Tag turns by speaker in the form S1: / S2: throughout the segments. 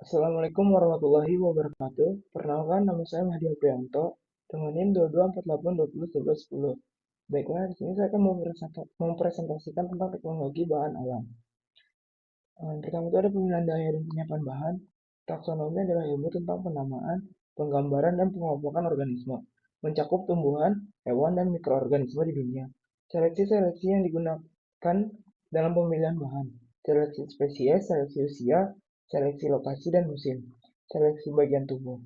S1: Assalamualaikum warahmatullahi wabarakatuh. Perkenalkan, nama saya Mahdi Aprianto dengan NIM 2248201110. Baiklah, di sini saya akan mempresentasikan tentang teknologi bahan alam. Pertama itu ada pemilihan daya dan penyiapan bahan. Taksonomi adalah ilmu tentang penamaan, penggambaran, dan pengelompokan organisme, mencakup tumbuhan, hewan, dan mikroorganisme di dunia. Seleksi-seleksi yang digunakan dalam pemilihan bahan. Seleksi spesies, seleksi usia, seleksi lokasi dan musim, seleksi bagian tubuh.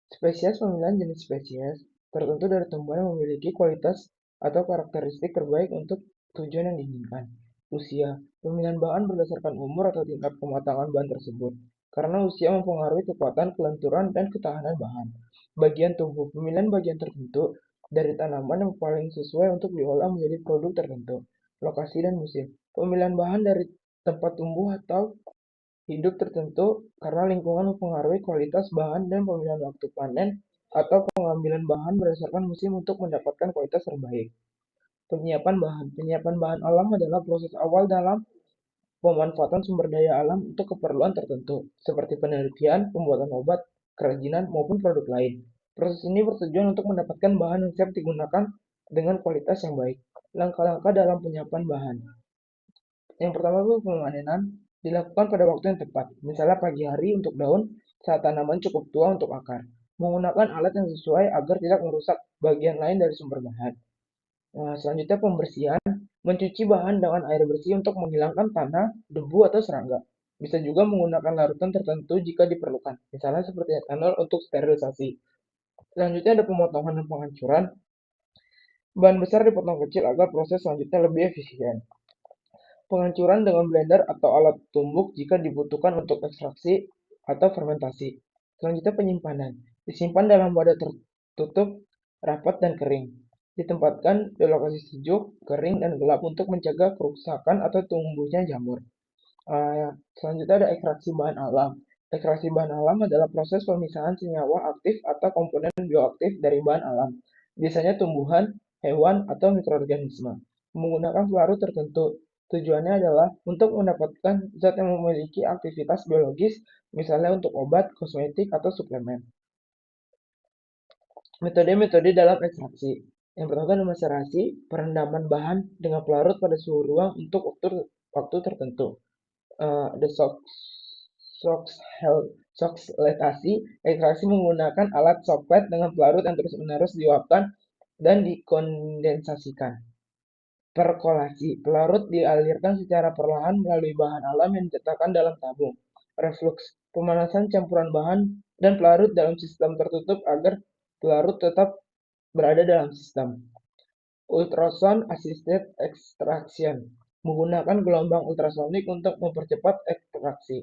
S1: Spesies pemilihan jenis spesies tertentu dari tumbuhan yang memiliki kualitas atau karakteristik terbaik untuk tujuan yang diinginkan. Usia pemilihan bahan berdasarkan umur atau tingkat kematangan bahan tersebut, karena usia mempengaruhi kekuatan, kelenturan, dan ketahanan bahan. Bagian tubuh pemilihan bagian tertentu dari tanaman yang paling sesuai untuk diolah menjadi produk tertentu. Lokasi dan musim pemilihan bahan dari tempat tumbuh atau hidup tertentu karena lingkungan mempengaruhi kualitas bahan dan pemilihan waktu panen atau pengambilan bahan berdasarkan musim untuk mendapatkan kualitas terbaik. Penyiapan bahan. Penyiapan bahan alam adalah proses awal dalam pemanfaatan sumber daya alam untuk keperluan tertentu, seperti penelitian, pembuatan obat, kerajinan, maupun produk lain. Proses ini bertujuan untuk mendapatkan bahan yang siap digunakan dengan kualitas yang baik. Langkah-langkah dalam penyiapan bahan. Yang pertama itu pemanenan dilakukan pada waktu yang tepat, misalnya pagi hari untuk daun saat tanaman cukup tua untuk akar. Menggunakan alat yang sesuai agar tidak merusak bagian lain dari sumber bahan. Nah, selanjutnya pembersihan, mencuci bahan dengan air bersih untuk menghilangkan tanah, debu, atau serangga. Bisa juga menggunakan larutan tertentu jika diperlukan, misalnya seperti etanol untuk sterilisasi. Selanjutnya ada pemotongan dan penghancuran. Bahan besar dipotong kecil agar proses selanjutnya lebih efisien. Penghancuran dengan blender atau alat tumbuk jika dibutuhkan untuk ekstraksi atau fermentasi. Selanjutnya penyimpanan. Disimpan dalam wadah tertutup, rapat, dan kering. Ditempatkan di lokasi sejuk, kering, dan gelap untuk mencegah kerusakan atau tumbuhnya jamur. Selanjutnya ada ekstraksi bahan alam. Ekstraksi bahan alam adalah proses pemisahan senyawa aktif atau komponen bioaktif dari bahan alam, biasanya tumbuhan, hewan, atau mikroorganisme, menggunakan pelarut tertentu. Tujuannya adalah untuk mendapatkan zat yang memiliki aktivitas biologis, misalnya untuk obat, kosmetik, atau suplemen. Metode-metode dalam ekstraksi. Yang pertama adalah macerasi, perendaman bahan dengan pelarut pada suhu ruang untuk waktu tertentu. The Soxhletasi, ekstraksi menggunakan alat soklet dengan pelarut yang terus-menerus diuapkan dan dikondensasikan. Perkolasi, pelarut dialirkan secara perlahan melalui bahan alam yang dicetakkan dalam tabung. Reflux, pemanasan campuran bahan dan pelarut dalam sistem tertutup agar pelarut tetap berada dalam sistem. Ultrasound Assisted Extraction, menggunakan gelombang ultrasonik untuk mempercepat ekstraksi.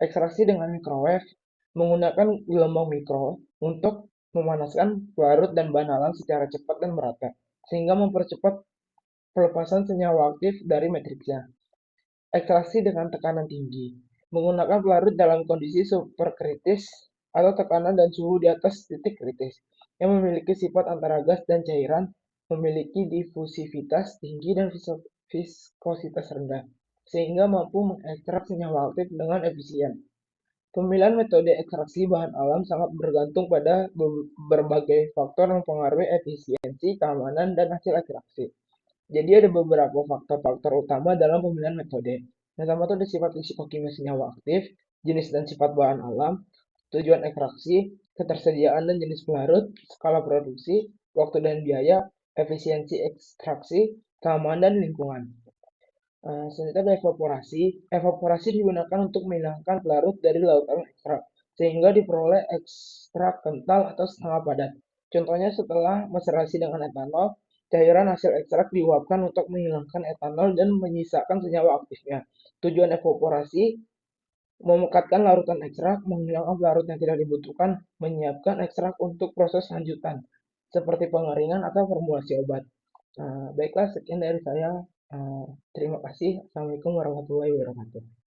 S1: Ekstraksi dengan microwave, menggunakan gelombang mikro untuk memanaskan pelarut dan bahan alam secara cepat dan merata, sehingga mempercepat pelepasan senyawa aktif dari matriksnya. Ekstraksi dengan tekanan tinggi, menggunakan pelarut dalam kondisi superkritis atau tekanan dan suhu di atas titik kritis, yang memiliki sifat antara gas dan cairan, memiliki difusivitas tinggi dan viskositas rendah, sehingga mampu mengekstrak senyawa aktif dengan efisien. Pemilihan metode ekstraksi bahan alam sangat bergantung pada berbagai faktor yang mempengaruhi efisiensi, keamanan, dan hasil ekstraksi. Jadi ada beberapa faktor-faktor utama dalam pemilihan metode. Yang pertama itu ada sifat kimia senyawa aktif, jenis dan sifat bahan alam, tujuan ekstraksi, ketersediaan dan jenis pelarut, skala produksi, waktu dan biaya, efisiensi ekstraksi, keamanan dan lingkungan. Selanjutnya ada evaporasi. Evaporasi digunakan untuk menghilangkan pelarut dari lautan ekstrak, sehingga diperoleh ekstrak kental atau setengah padat. Contohnya setelah macerasi dengan etanol, cairan hasil ekstrak diuapkan untuk menghilangkan etanol dan menyisakan senyawa aktifnya. Tujuan evaporasi memekatkan larutan ekstrak, menghilangkan pelarut yang tidak dibutuhkan, menyiapkan ekstrak untuk proses lanjutan, seperti pengeringan atau formulasi obat. Baiklah, sekian dari saya. Terima kasih. Assalamualaikum warahmatullahi wabarakatuh.